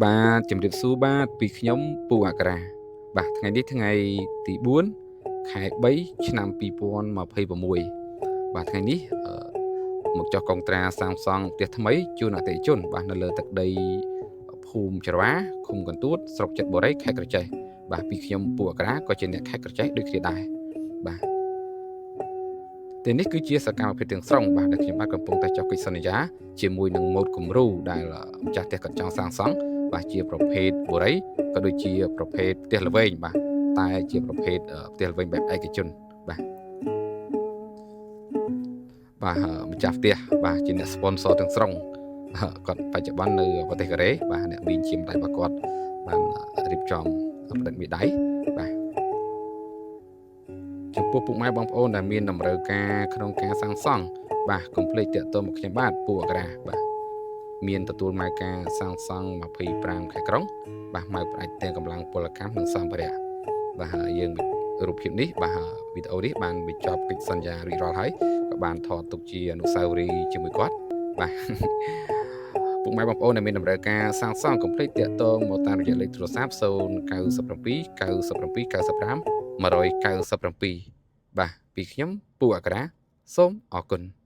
បាទជំរាបសួរបាទពីខ្ញុំពូអក្សរាបាទថ្ងៃនេះថ្ងៃទី4ខែ3ឆ្នាំ2026បាទថ្ងៃនេះមកចុះកុងត្រាសាងសង់ផ្ទះថ្មីជូនអតិថិជនបាទនៅលើទឹកដីភូមិច្រវាឃុំកន្ទួតស្រុកចិត្តបុរីខេត្តក្រចេះបាទពីខ្ញុំពូអក្សរាក៏ជាអ្នកខេត្តក្រចេះដូចគ្នាដែរបាទតែនេះគឺជាសកម្មភាពទាំងស្រុងបាទដែលខ្ញុំបាទកំពុងតែចុះកិច្ចសន្យាជាមួយនឹងម៉ូដគំរូដែលម្ចាស់ផ្ទះគាត់ចង់សាងសង់បាទជាប្រភេទបុរីក៏ដូចជាប្រភេទផ្ទះល្វែងបាទតែជាប្រភេទផ្ទះល្វែងបែបឯកជនបាទម្ចាស់ផ្ទះបាទជាអ្នក sponsor ទាំងស្រុងគាត់បច្ចុប្បន្ននៅប្រទេសកូរ៉េបាទអ្នកមីងជាម្ដាយរបស់គាត់បានរៀបចំផ្តិតមេដៃបាទចំពោះពុកម៉ែបងប្អូនដែលមានតម្រូវការក្នុងការសាងសង់បាទកុំភ្លេចតាក់ទងមកខ្ញុំបាទពូអក្សរាបាទមានទទួលម៉ែការសាងសង់25ខែក្រុងបាទម៉ៅផ្ដាច់ទាំងកម្លាំងពលកម្មនិងសម្ភារៈបាទយើងរូបភាពនេះបាទវីដេអូនេះបានបញ្ចប់កិច្ចសន្យារួចរាល់ហើយក៏បានថតទុកជាអនុស្សាវរីយ៍ជាមួយគាត់បាទពុកម៉ែបងប្អូនដែលមានតម្រូវការសាងសង់កុំភ្លេចតាក់ទងមកតាមរយៈលេខទូរស័ព្ទ097 97 95 197បាទពីខ្ញុំពូអក្សរាសូមអរគុណ